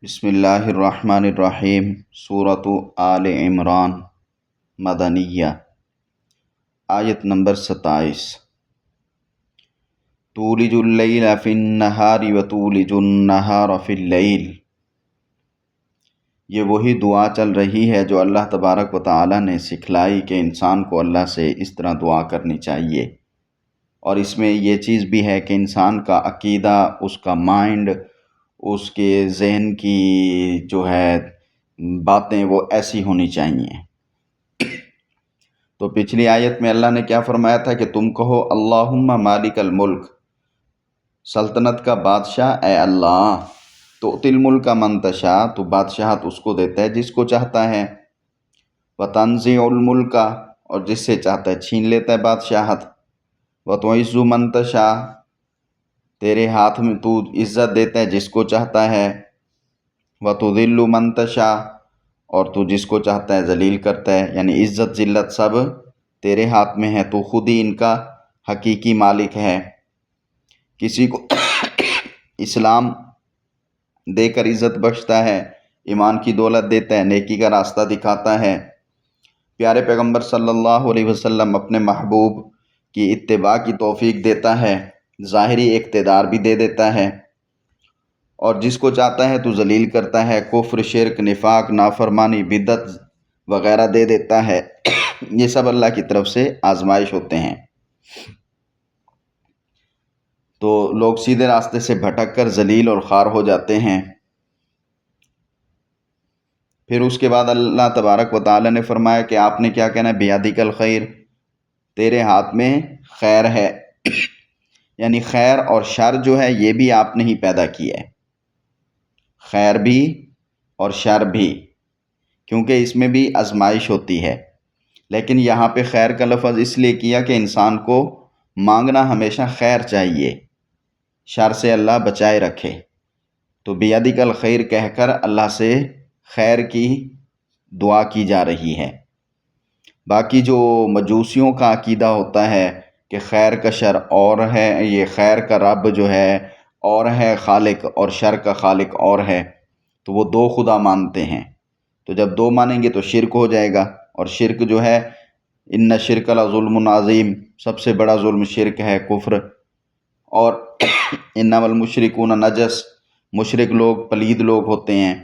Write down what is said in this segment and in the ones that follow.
بسم اللہ الرحمن الرحیم۔ سورۃ آل عمران مدنیہ، آیت نمبر 27۔ تولج اللیل فی النہار وتولج النہار فی اللیل۔ یہ وہی دعا چل رہی ہے جو اللہ تبارک و تعالی نے سکھلائی کہ انسان کو اللہ سے اس طرح دعا کرنی چاہیے، اور اس میں یہ چیز بھی ہے کہ انسان کا عقیدہ، اس کا مائنڈ، اس کے ذہن کی جو ہے باتیں وہ ایسی ہونی چاہیے۔ تو پچھلی آیت میں اللہ نے کیا فرمایا تھا کہ تم کہو اللہم مالک الملک، سلطنت کا بادشاہ اے اللہ، تؤتی الملک من تشاء، تو بادشاہت اس کو دیتا ہے جس کو چاہتا ہے، وتنزع الملک، اور جس سے چاہتا ہے چھین لیتا ہے بادشاہت، وتعز من تشاء، تیرے ہاتھ میں تو عزت دیتا ہے جس کو چاہتا ہے، وتذل من تشاء، اور تو جس کو چاہتا ہے ذلیل کرتا ہے، یعنی عزت ذلت سب تیرے ہاتھ میں ہے، تو خود ہی ان کا حقیقی مالک ہے۔ کسی کو اسلام دے کر عزت بخشتا ہے، ایمان کی دولت دیتا ہے، نیکی کا راستہ دکھاتا ہے۔ پیارے پیغمبر صلی اللہ علیہ وسلم اپنے محبوب کی اتباع کی توفیق دیتا ہے، ظاہری اقتدار بھی دے دیتا ہے، اور جس کو چاہتا ہے تو ذلیل کرتا ہے، کفر، شرک، نفاق، نافرمانی، بدعت وغیرہ دے دیتا ہے۔ یہ سب اللہ کی طرف سے آزمائش ہوتے ہیں۔ تو لوگ سیدھے راستے سے بھٹک کر ذلیل اور خوار ہو جاتے ہیں۔ پھر اس کے بعد اللہ تبارک و تعالی نے فرمایا کہ آپ نے کیا کہنا ہے، بیدک الخیر، تیرے ہاتھ میں خیر ہے، یعنی خیر اور شر جو ہے یہ بھی آپ نے ہی پیدا کیا ہے، خیر بھی اور شر بھی، کیونکہ اس میں بھی آزمائش ہوتی ہے۔ لیکن یہاں پہ خیر کا لفظ اس لیے کیا کہ انسان کو مانگنا ہمیشہ خیر چاہیے، شر سے اللہ بچائے رکھے، تو بیدک الخیر کہہ کر اللہ سے خیر کی دعا کی جا رہی ہے۔ باقی جو مجوسیوں کا عقیدہ ہوتا ہے کہ خیر کا شر اور ہے، یہ خیر کا رب جو ہے اور ہے خالق، اور شر کا خالق اور ہے، تو وہ دو خدا مانتے ہیں۔ تو جب دو مانیں گے تو شرک ہو جائے گا، اور شرک جو ہے ان شرک لظلم عظیم، سب سے بڑا ظلم شرک ہے، کفر۔ اور انما المشرکون نجس، مشرک لوگ پلید لوگ ہوتے ہیں،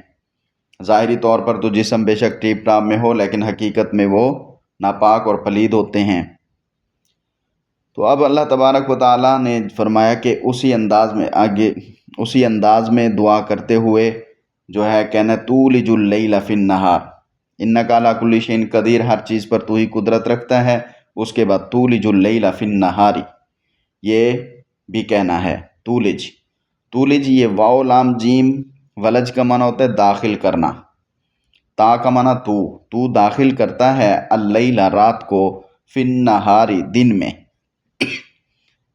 ظاہری طور پر تو جسم بے شک ٹیپ ٹاپ میں ہو لیکن حقیقت میں وہ ناپاک اور پلید ہوتے ہیں۔ تو اب اللہ تبارک و تعالیٰ نے فرمایا کہ اسی انداز میں دعا کرتے ہوئے جو ہے کہنا تولج اللیل فی النہار، انک علی کل شیء قدیر، ہر چیز پر تو ہی قدرت رکھتا ہے۔ اس کے بعد تولج اللیل فی النہار یہ بھی کہنا ہے، تولج یہ واو لام جیم ولج کا معنی ہوتا ہے داخل کرنا، تا کا معنی تو داخل کرتا ہے، اللیل رات کو، فی النہار دن میں،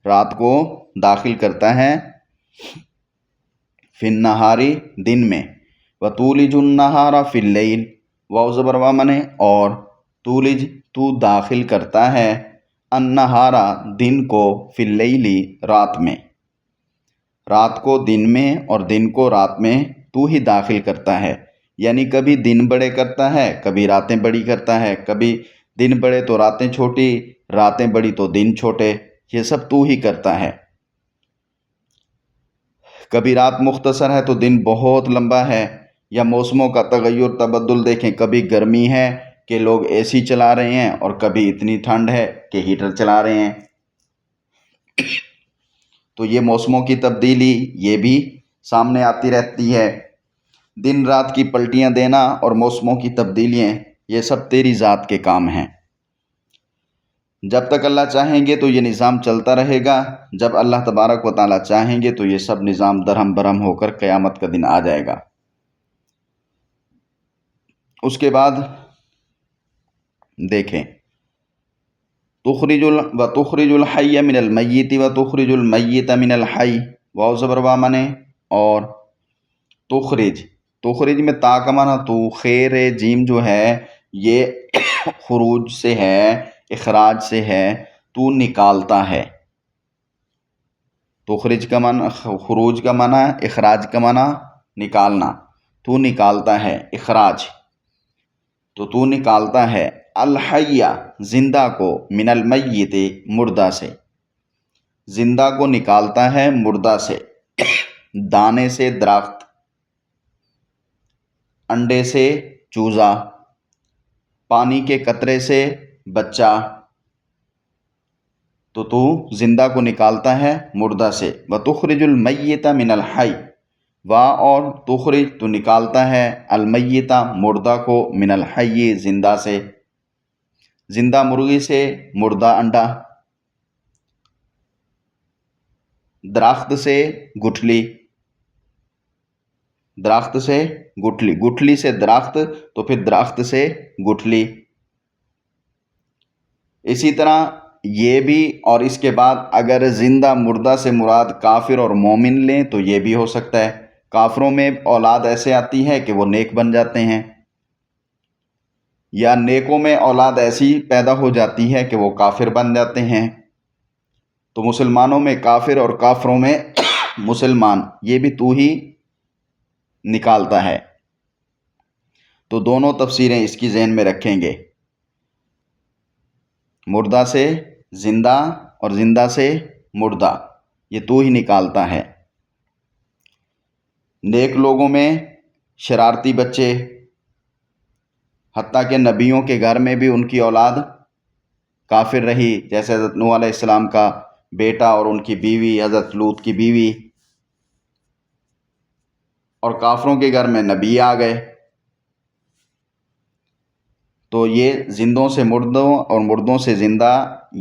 رات کو داخل کرتا ہے فی النہار دن میں، وتولج النہار فی اللیل، واو زبر وا منے، اور تولج تو داخل کرتا ہے، النہار دن کو، فی اللیل رات میں، رات کو دن میں اور دن کو رات میں تو ہی داخل کرتا ہے، یعنی کبھی دن بڑے کرتا ہے، کبھی راتیں بڑی کرتا ہے، کبھی دن بڑے تو راتیں چھوٹی، راتیں بڑی تو دن چھوٹے، یہ سب تو ہی کرتا ہے۔ کبھی رات مختصر ہے تو دن بہت لمبا ہے، یا موسموں کا تغیر تبدل دیکھیں، کبھی گرمی ہے کہ لوگ اے سی چلا رہے ہیں، اور کبھی اتنی ٹھنڈ ہے کہ ہیٹر چلا رہے ہیں۔ تو یہ موسموں کی تبدیلی یہ بھی سامنے آتی رہتی ہے، دن رات کی پلٹیاں دینا اور موسموں کی تبدیلیاں، یہ سب تیری ذات کے کام ہیں۔ جب تک اللہ چاہیں گے تو یہ نظام چلتا رہے گا، جب اللہ تبارک و تعالیٰ چاہیں گے تو یہ سب نظام درہم برہم ہو کر قیامت کا دن آ جائے گا۔ اس کے بعد دیکھیں، تخرج الحی من المیت وتخرج المیت من الحی، واو زبر وا منے، اور تخرج میں تا کا معنی تو، خیر جیم جو ہے یہ خروج سے ہے، اخراج سے ہے، تو نکالتا ہے، تخرج کا معنی خروج کا معنی، اخراج کا معنی نکالنا، تو نکالتا ہے، اخراج، تو تو نکالتا ہے الحیہ زندہ کو، من المیت مردہ سے، زندہ کو نکالتا ہے مردہ سے، دانے سے درخت، انڈے سے چوزا، پانی کے قطرے سے بچہ، تو زندہ کو نکالتا ہے مردہ سے۔ وَتُخْرِجُ الْمَيِّتَ مِنَ الْحَيِّ، اور تخرج تو نکالتا ہے المیت مردہ کو، من الحی زندہ سے، زندہ مرغی سے مردہ انڈا، درخت سے گٹھلی، درخت سے گٹھلی، گٹھلی سے درخت تو پھر درخت سے گٹھلی۔ اسی طرح یہ بھی، اور اس کے بعد اگر زندہ مردہ سے مراد کافر اور مومن لیں تو یہ بھی ہو سکتا ہے۔ کافروں میں اولاد ایسے آتی ہے کہ وہ نیک بن جاتے ہیں، یا نیکوں میں اولاد ایسی پیدا ہو جاتی ہے کہ وہ کافر بن جاتے ہیں۔ تو مسلمانوں میں کافر اور کافروں میں مسلمان، یہ بھی تو ہی نکالتا ہے۔ تو دونوں تفسیریں اس کی ذہن میں رکھیں گے، مردہ سے زندہ اور زندہ سے مردہ، یہ تو ہی نکالتا ہے۔ نیک لوگوں میں شرارتی بچے، حتیٰ کہ نبیوں کے گھر میں بھی ان کی اولاد کافر رہی، جیسے حضرت نوح علیہ السلام کا بیٹا اور ان کی بیوی حضرت لوط کی بیوی، اور کافروں کے گھر میں نبی آ گئے۔ تو یہ زندوں سے مردوں اور مردوں سے زندہ،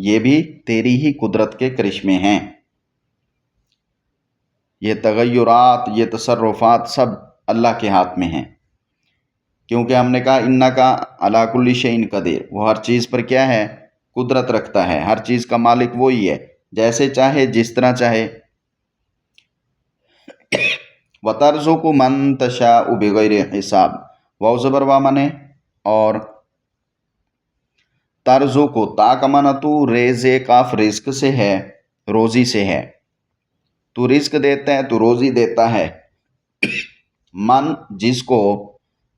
یہ بھی تیری ہی قدرت کے کرشمے ہیں۔ یہ تغیرات، یہ تصرفات سب اللہ کے ہاتھ میں ہیں، کیونکہ ہم نے کہا انکا علی کل شیء قدیر، وہ ہر چیز پر کیا ہے؟ قدرت رکھتا ہے، ہر چیز کا مالک وہی ہے، جیسے چاہے جس طرح چاہے۔ وَتَرْزُقُ مَن تَشَاءُ بِغَيْرِ حساب، واو زبر وا منے، اور ترزق تا کا معنی تو ریز کاف رزق سے ہے، روزی سے ہے، تو رزق دیتا ہے، تو روزی دیتا ہے، من جس کو،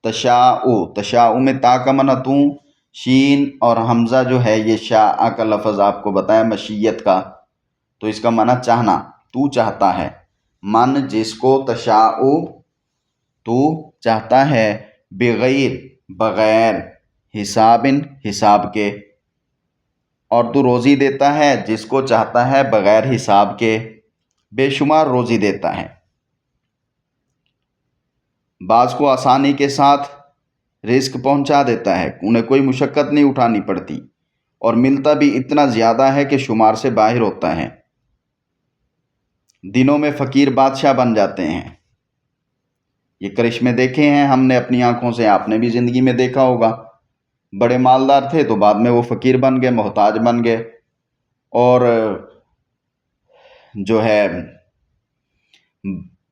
تشاء میں تا کا معنی تو، شین اور حمزہ جو ہے یہ شاء کا لفظ آپ کو بتایا مشیت کا، تو اس کا معنی چاہنا، تو چاہتا ہے، من جس کو، تشاء تو چاہتا ہے، بغیر بغیر، حساب حساب کے، اور تو روزی دیتا ہے جس کو چاہتا ہے بغیر حساب کے، بے شمار روزی دیتا ہے۔ بعض کو آسانی کے ساتھ رزق پہنچا دیتا ہے، انہیں کوئی مشقت نہیں اٹھانی پڑتی، اور ملتا بھی اتنا زیادہ ہے کہ شمار سے باہر ہوتا ہے، دنوں میں فقیر بادشاہ بن جاتے ہیں۔ یہ کرشمے دیکھے ہیں ہم نے اپنی آنکھوں سے، آپ نے بھی زندگی میں دیکھا ہوگا، بڑے مالدار تھے تو بعد میں وہ فقیر بن گئے، محتاج بن گئے، اور جو ہے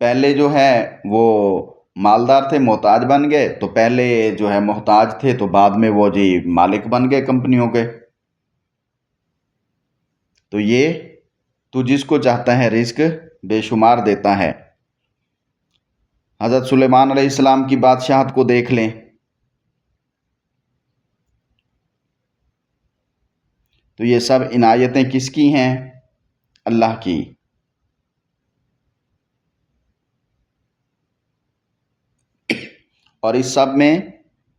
پہلے جو ہے وہ مالدار تھے محتاج بن گئے، تو پہلے جو ہے محتاج تھے تو بعد میں وہ جی مالک بن گئے کمپنیوں کے۔ تو یہ تو جس کو چاہتا ہے رزق بے شمار دیتا ہے۔ حضرت سلیمان علیہ السلام کی بادشاہت کو دیکھ لیں، تو یہ سب عنایتیں کس کی ہیں؟ اللہ کی۔ اور اس سب میں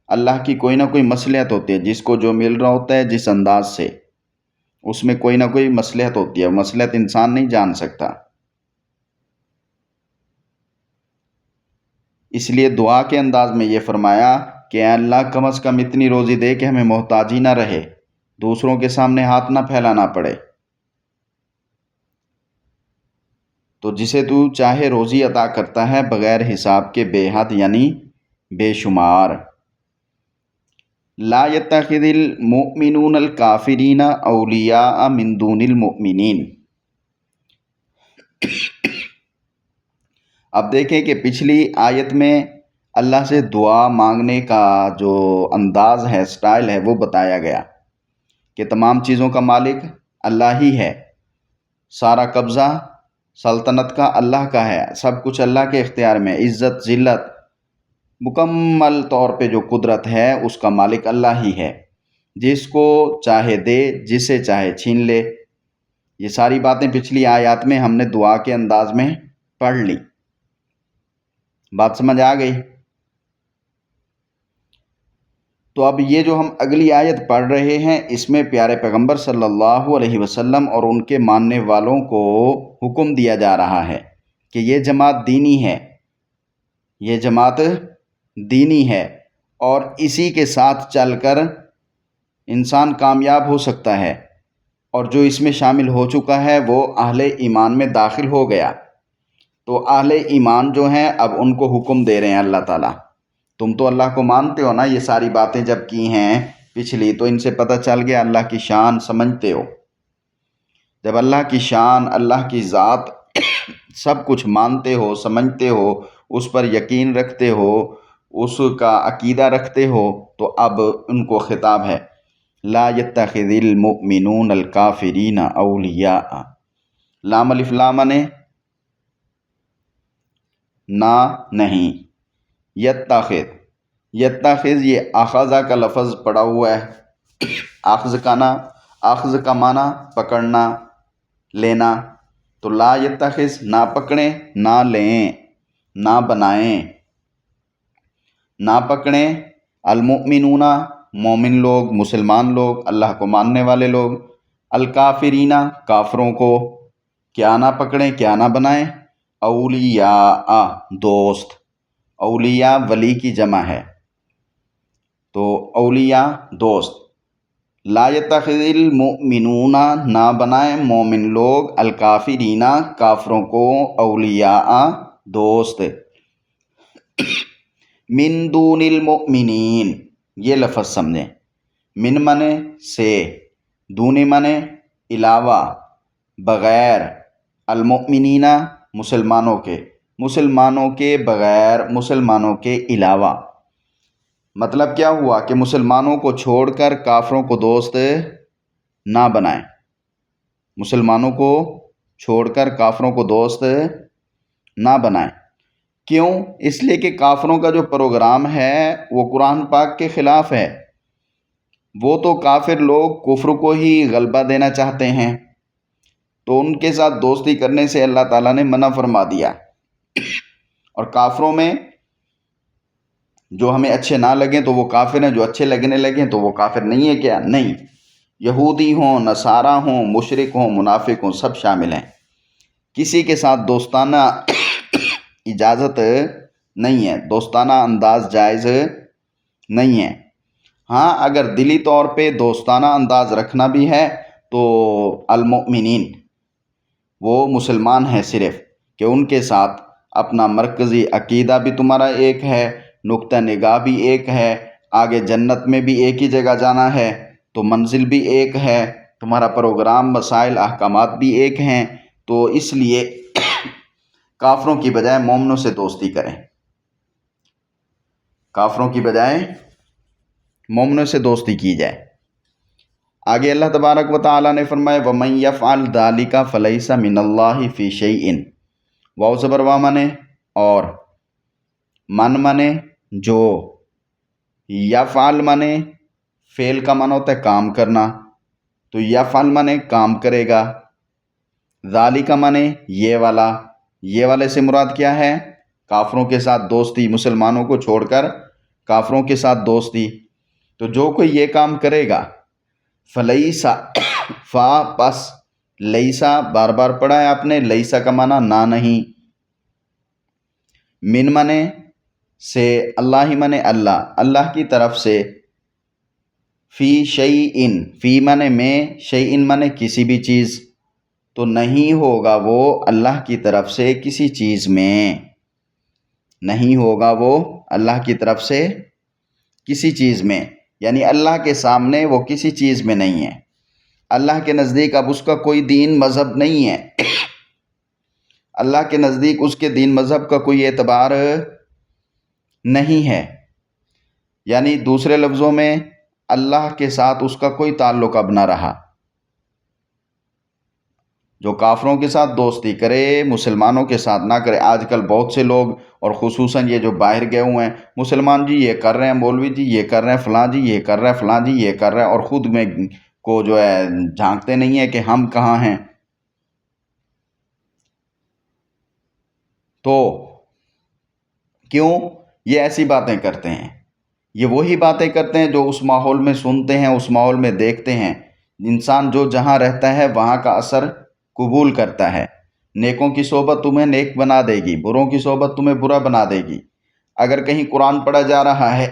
اللہ کی کوئی نہ کوئی مصلحت ہوتی ہے، جس کو جو مل رہا ہوتا ہے جس انداز سے، اس میں کوئی نہ کوئی مصلحت ہوتی ہے، مصلحت انسان نہیں جان سکتا۔ اس لیے دعا کے انداز میں یہ فرمایا کہ اے اللہ کم از کم اتنی روزی دے کہ ہمیں محتاجی نہ رہے، دوسروں کے سامنے ہاتھ نہ پھیلانا پڑے۔ تو جسے تو چاہے روزی عطا کرتا ہے بغیر حساب کے، بے حد یعنی بے شمار۔ لا يتخذ المؤمنون الکافرین اولیاء من دون المؤمنین۔ اب دیکھیں کہ پچھلی آیت میں اللہ سے دعا مانگنے کا جو انداز ہے، سٹائل ہے، وہ بتایا گیا کہ تمام چیزوں کا مالک اللہ ہی ہے، سارا قبضہ سلطنت کا اللہ کا ہے، سب کچھ اللہ کے اختیار میں، عزت ذلت مکمل طور پہ جو قدرت ہے اس کا مالک اللہ ہی ہے، جس کو چاہے دے، جسے چاہے چھین لے۔ یہ ساری باتیں پچھلی آیات میں ہم نے دعا کے انداز میں پڑھ لی، بات سمجھ آ گئی؟ تو اب یہ جو ہم اگلی آیت پڑھ رہے ہیں، اس میں پیارے پیغمبر صلی اللہ علیہ وسلم اور ان کے ماننے والوں کو حکم دیا جا رہا ہے کہ یہ جماعت دینی ہے، یہ جماعت دینی ہے، اور اسی کے ساتھ چل کر انسان کامیاب ہو سکتا ہے، اور جو اس میں شامل ہو چکا ہے وہ اہل ایمان میں داخل ہو گیا۔ تو اہل ایمان جو ہیں اب ان کو حکم دے رہے ہیں اللہ تعالیٰ، تم تو اللہ کو مانتے ہو نا، یہ ساری باتیں جب کی ہیں پچھلی تو ان سے پتہ چل گیا اللہ کی شان سمجھتے ہو۔ جب اللہ کی شان، اللہ کی ذات سب کچھ مانتے ہو، سمجھتے ہو، اس پر یقین رکھتے ہو، اس کا عقیدہ رکھتے ہو، تو اب ان کو خطاب ہے لا يتخذ المؤمنون الکافرین اولیاء۔ لام الف لام نے نہ نہیں، یتخذ، یتخذ یہ اخذہ کا لفظ پڑا ہوا ہے، اخذ کا معنی پکڑنا، لینا، تو لا یتخذ نہ پکڑیں، نہ لیں، نہ بنائیں، نہ پکڑیں، المؤمنون مومن لوگ، مسلمان لوگ، اللہ کو ماننے والے لوگ، الکافرین کافروں کو کیا نہ پکڑیں، کیا نہ بنائیں، اولیاء دوست، اولیاء ولی کی جمع ہے، تو اولیاء دوست۔ لا یتخذ المؤمنون نہ بنائیں مومن لوگ، الکافرین کافروں کو، اولیاء دوست، من دون المؤمنین یہ لفظ سمجھیں، من منے سے، دون منے علاوہ، بغیر، المؤمنین مسلمانوں کے، مسلمانوں کے بغیر، مسلمانوں کے علاوہ۔ مطلب کیا ہوا کہ مسلمانوں کو چھوڑ کر کافروں کو دوست نہ بنائیں، مسلمانوں کو چھوڑ کر کافروں کو دوست نہ بنائیں۔ کیوں؟ اس لیے کہ کافروں کا جو پروگرام ہے وہ قرآن پاک کے خلاف ہے، وہ تو کافر لوگ کفر کو ہی غلبہ دینا چاہتے ہیں، تو ان کے ساتھ دوستی کرنے سے اللہ تعالیٰ نے منع فرما دیا۔ اور کافروں میں جو ہمیں اچھے نہ لگیں تو وہ کافر ہیں، جو اچھے لگنے لگیں تو وہ کافر نہیں ہے کیا؟ نہیں، یہودی ہوں، نصارہ ہوں، مشرک ہوں، منافق ہوں، سب شامل ہیں۔ کسی کے ساتھ دوستانہ اجازت نہیں ہے، دوستانہ انداز جائز نہیں ہے۔ ہاں اگر دلی طور پہ دوستانہ انداز رکھنا بھی ہے تو المؤمنین وہ مسلمان ہیں صرف، کہ ان کے ساتھ اپنا مرکزی عقیدہ بھی تمہارا ایک ہے، نقطہ نگاہ بھی ایک ہے، آگے جنت میں بھی ایک ہی جگہ جانا ہے تو منزل بھی ایک ہے، تمہارا پروگرام، مسائل، احکامات بھی ایک ہیں، تو اس لیے کافروں کی بجائے مومنوں سے دوستی کریں، کافروں کی بجائے مومنوں سے دوستی کی جائے۔ آگے اللہ تبارک و تعالیٰ نے فرمایا وَمَن يَفْعَلْ ذَلِكَ فَلَيْسَ مِنَ اللَّهِ فِي شَيْءٍ، واو زبر وا منے اور من منے جو، یفعل منے فعل کا من ہوتا ہے کام کرنا، تو یفعل منے کام کرے گا، ذالک منے یہ والا، یہ والے سے مراد کیا ہے؟ کافروں کے ساتھ دوستی، مسلمانوں کو چھوڑ کر کافروں کے ساتھ دوستی۔ تو جو کوئی یہ کام کرے گا، فلیسا، فا پس، لیسا بار بار پڑھا ہے آپ نے، لیسا کا معنی نہ نہیں، من منے سے، اللہ منے اللہ، اللہ کی طرف سے، فی شیئن، فی منے میں، شیئن منے کسی بھی چیز، تو نہیں ہوگا وہ اللہ کی طرف سے کسی چیز میں، نہیں ہوگا وہ اللہ کی طرف سے کسی چیز میں، یعنی اللہ کے سامنے وہ کسی چیز میں نہیں ہے، اللہ کے نزدیک اب اس کا کوئی دین مذہب نہیں ہے، اللہ کے نزدیک اس کے دین مذہب کا کوئی اعتبار نہیں ہے، یعنی دوسرے لفظوں میں اللہ کے ساتھ اس کا کوئی تعلق اب نہ رہا۔ جو کافروں کے ساتھ دوستی کرے مسلمانوں کے ساتھ نہ کرے۔ آج کل بہت سے لوگ اور خصوصاً یہ جو باہر گئے ہوئے ہیں، مسلمان جی یہ کر رہے ہیں، مولوی جی یہ کر رہے ہیں، فلاں جی یہ کر رہے ہیں، فلاں جی یہ کر رہے ہیں، اور خود میں کو جو ہے جھانکتے نہیں ہیں کہ ہم کہاں ہیں۔ تو کیوں یہ ایسی باتیں کرتے ہیں؟ یہ وہی باتیں کرتے ہیں جو اس ماحول میں سنتے ہیں، اس ماحول میں دیکھتے ہیں۔ انسان جو جہاں رہتا ہے وہاں کا اثر قبول کرتا ہے۔ نیکوں کی صحبت تمہیں نیک بنا دے گی، بروں کی صحبت تمہیں برا بنا دے گی۔ اگر کہیں قرآن پڑھا جا رہا ہے،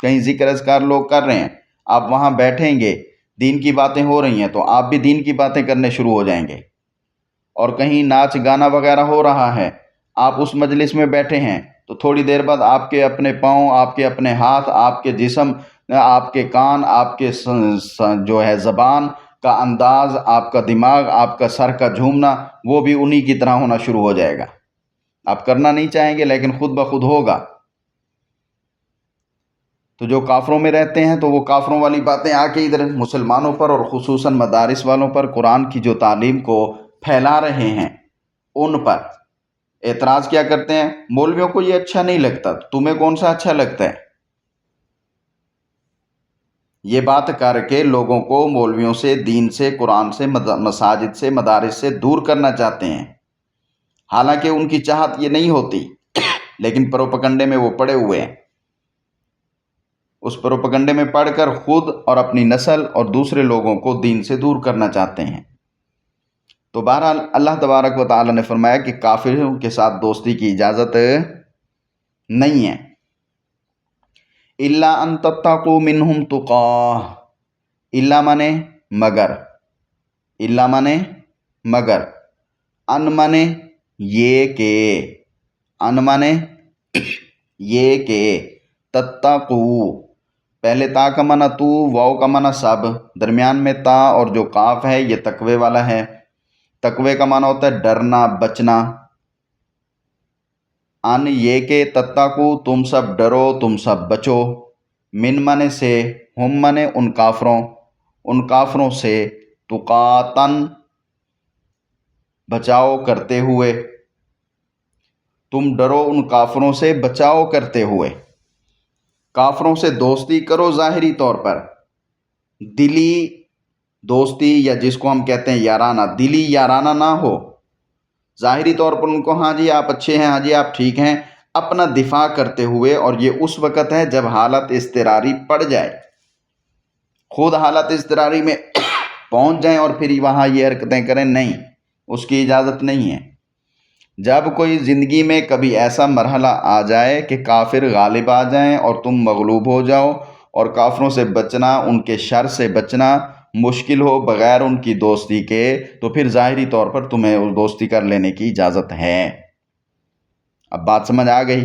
کہیں ذکر اذکار لوگ کر رہے ہیں، آپ وہاں بیٹھیں گے، دین کی باتیں ہو رہی ہیں تو آپ بھی دین کی باتیں کرنے شروع ہو جائیں گے۔ اور کہیں ناچ گانا وغیرہ ہو رہا ہے، آپ اس مجلس میں بیٹھے ہیں تو تھوڑی دیر بعد آپ کے اپنے پاؤں، آپ کے اپنے ہاتھ، آپ کے جسم، آپ کے کان، آپ کے جو ہے زبان کا انداز، آپ کا دماغ، آپ کا سر کا جھومنا، وہ بھی انہی کی طرح ہونا شروع ہو جائے گا۔ آپ کرنا نہیں چاہیں گے لیکن خود بخود ہوگا۔ تو جو کافروں میں رہتے ہیں تو وہ کافروں والی باتیں آ کے ادھر مسلمانوں پر اور خصوصاً مدارس والوں پر، قرآن کی جو تعلیم کو پھیلا رہے ہیں ان پر اعتراض کیا کرتے ہیں؟ مولویوں کو یہ اچھا نہیں لگتا، تمہیں کون سا اچھا لگتا ہے؟ یہ بات کر کے لوگوں کو مولویوں سے، دین سے، قرآن سے، مساجد سے، مدارس سے دور کرنا چاہتے ہیں۔ حالانکہ ان کی چاہت یہ نہیں ہوتی، لیکن پروپگنڈے میں وہ پڑے ہوئے ہیں۔ اس پروپگنڈے میں پڑھ کر خود اور اپنی نسل اور دوسرے لوگوں کو دین سے دور کرنا چاہتے ہیں۔ تو بہرحال اللہ تبارک و تعالی نے فرمایا کہ کافروں کے ساتھ دوستی کی اجازت نہیں ہے۔ الا ان تتقوا منہم تقاہ، الا مانے مگر، الا مانے مگر، ان مانے یہ کہ، ان مانے یہ کہ، تتقوا پہلے تا کا معنی تو، واو کا معنی سب، درمیان میں تا اور جو قاف ہے یہ تقوی والا ہے۔ تقوی کا معنی ہوتا ہے ڈرنا، بچنا۔ ان یہ کہ، تتقوا تم سب ڈرو، تم سب بچو، من مانے سے، ہم مانے ان کافروں سے، تقاتن بچاؤ کرتے ہوئے، تم ڈرو ان کافروں سے بچاؤ کرتے ہوئے۔ کافروں سے دوستی کرو ظاہری طور پر، دلی دوستی یا جس کو ہم کہتے ہیں یارانہ، دلی یارانہ نہ ہو۔ ظاہری طور پر ان کو ہاں جی آپ اچھے ہیں، ہاں جی آپ ٹھیک ہیں، اپنا دفاع کرتے ہوئے، اور یہ اس وقت ہے جب حالت اضطراری پڑ جائے، خود حالت اضطراری میں پہنچ جائیں اور پھر وہاں یہ حرکتیں کریں، نہیں، اس کی اجازت نہیں ہے۔ جب کوئی زندگی میں کبھی ایسا مرحلہ آ جائے کہ کافر غالب آ جائیں اور تم مغلوب ہو جاؤ، اور کافروں سے بچنا، ان کے شر سے بچنا مشکل ہو بغیر ان کی دوستی کے، تو پھر ظاہری طور پر تمہیں اس دوستی کر لینے کی اجازت ہے۔ اب بات سمجھ آ گئی؟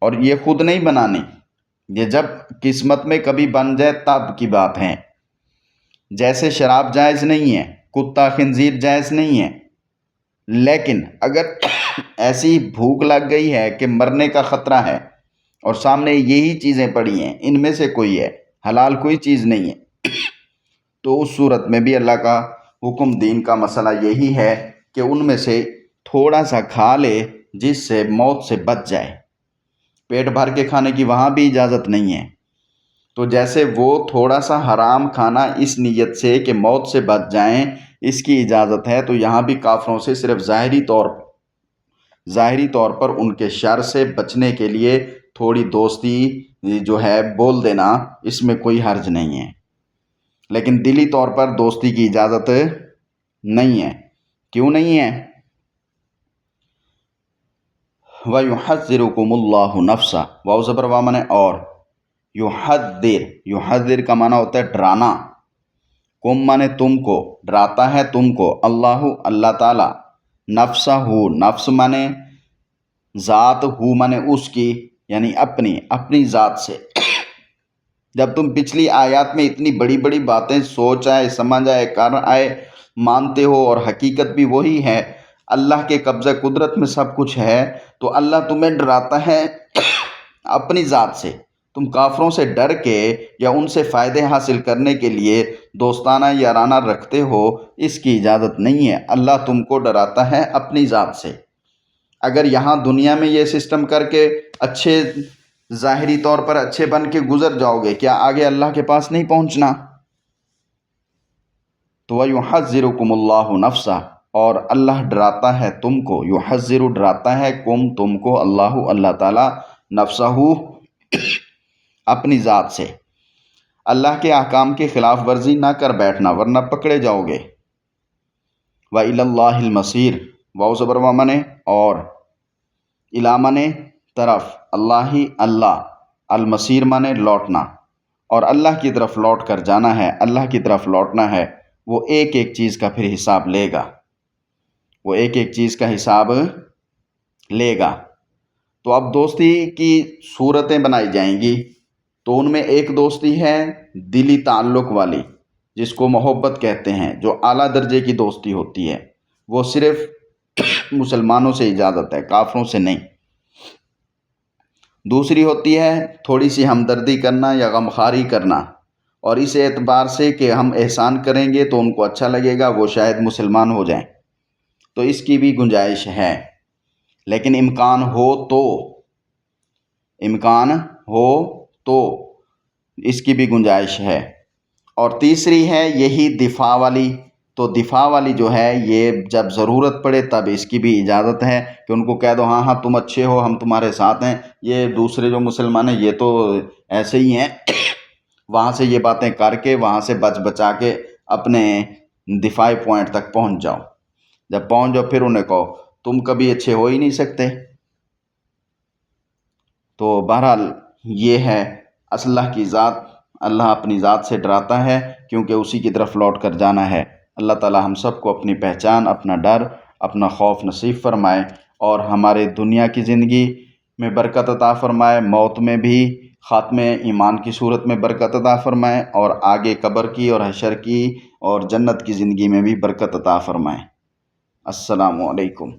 اور یہ خود نہیں بنانی، یہ جب قسمت میں کبھی بن جائے تب کی بات ہے۔ جیسے شراب جائز نہیں ہے، کتا خنزیر جائز نہیں ہے، لیکن اگر ایسی بھوک لگ گئی ہے کہ مرنے کا خطرہ ہے اور سامنے یہی چیزیں پڑی ہیں، ان میں سے کوئی ہے، حلال کوئی چیز نہیں ہے، تو اس صورت میں بھی اللہ کا حکم، دین کا مسئلہ یہی ہے کہ ان میں سے تھوڑا سا کھا لے جس سے موت سے بچ جائے۔ پیٹ بھر کے کھانے کی وہاں بھی اجازت نہیں ہے۔ تو جیسے وہ تھوڑا سا حرام کھانا اس نیت سے کہ موت سے بچ جائیں اس کی اجازت ہے، تو یہاں بھی کافروں سے صرف ظاہری طور پر ان کے شر سے بچنے کے لیے تھوڑی دوستی جو ہے بول دینا، اس میں کوئی حرج نہیں ہے، لیکن دلی طور پر دوستی کی اجازت نہیں ہے۔ کیوں نہیں ہے؟ وَيُحَذِّرُكُمُ اللَّهُ نَفْسَهُ، واو زبر وا مانے اور، یحذر کا معنی ہوتا ہے ڈرانا، کم مانے تم کو، ڈراتا ہے تم کو، اللہ تعالی، نفسہ، نفس مانے ذات، ہو مانے اس کی، یعنی اپنی ذات سے۔ جب تم پچھلی آیات میں اتنی بڑی بڑی باتیں سوچ آئے، سمجھ آئے، کر آئے، مانتے ہو، اور حقیقت بھی وہی ہے، اللہ کے قبضہ قدرت میں سب کچھ ہے، تو اللہ تمہیں ڈراتا ہے اپنی ذات سے، تم کافروں سے ڈر کے یا ان سے فائدے حاصل کرنے کے لیے دوستانہ یارانہ رکھتے ہو، اس کی اجازت نہیں ہے۔ اللہ تم کو ڈراتا ہے اپنی ذات سے۔ اگر یہاں دنیا میں یہ سسٹم کر کے اچھے ظاہری طور پر اچھے بن کے گزر جاؤ گے، کیا آگے اللہ کے پاس نہیں پہنچنا؟ تو وَيُحَذِّرُكُمُ اللَّهُ نَفْسَهُ، اور اللہ ڈراتا ہے تم کو، یحذر ڈراتا ہے تم کو، اللہ تعالیٰ نفسہ اپنی ذات سے۔ اللہ کے احکام کی خلاف ورزی نہ کر بیٹھنا ورنہ پکڑے جاؤ گے۔ وَإِلَى اللَّهِ الْمَصِيرُ، واو زبر و منے، اور الا منے طرف، اللہ المصیر منے لوٹنا، اور اللہ کی طرف لوٹ کر جانا ہے، اللہ کی طرف لوٹنا ہے۔ وہ ایک ایک چیز کا پھر حساب لے گا، وہ ایک ایک چیز کا حساب لے گا۔ تو اب دوستی کی صورتیں بنائی جائیں گی، تو ان میں ایک دوستی ہے دلی تعلق والی، جس کو محبت کہتے ہیں، جو اعلیٰ درجے کی دوستی ہوتی ہے، وہ صرف مسلمانوں سے اجازت ہے، کافروں سے نہیں۔ دوسری ہوتی ہے تھوڑی سی ہمدردی کرنا یا غمخواری کرنا، اور اس اعتبار سے کہ ہم احسان کریں گے تو ان کو اچھا لگے گا، وہ شاید مسلمان ہو جائیں، تو اس کی بھی گنجائش ہے، لیکن امکان ہو تو اس کی بھی گنجائش ہے۔ اور تیسری ہے یہی دفاع والی، تو دفاع والی جو ہے یہ جب ضرورت پڑے تب اس کی بھی اجازت ہے کہ ان کو کہہ دو ہاں تم اچھے ہو، ہم تمہارے ساتھ ہیں، یہ دوسرے جو مسلمان ہیں یہ تو ایسے ہی ہیں، وہاں سے یہ باتیں کر کے وہاں سے بچا کے اپنے دفاعی پوائنٹ تک پہنچ جاؤ۔ جب پہنچ جاؤ پھر انہیں کہو تم کبھی اچھے ہو ہی نہیں سکتے۔ تو بہرحال یہ ہے اللہ کی ذات، اللہ اپنی ذات سے ڈراتا ہے کیونکہ اسی کی طرف لوٹ کر جانا ہے۔ اللہ تعالی ہم سب کو اپنی پہچان، اپنا ڈر، اپنا خوف نصیب فرمائے، اور ہمارے دنیا کی زندگی میں برکت عطا فرمائے، موت میں بھی خاتمے ایمان کی صورت میں برکت عطا فرمائے، اور آگے قبر کی اور حشر کی اور جنت کی زندگی میں بھی برکت عطا فرمائے۔ السلام علیکم۔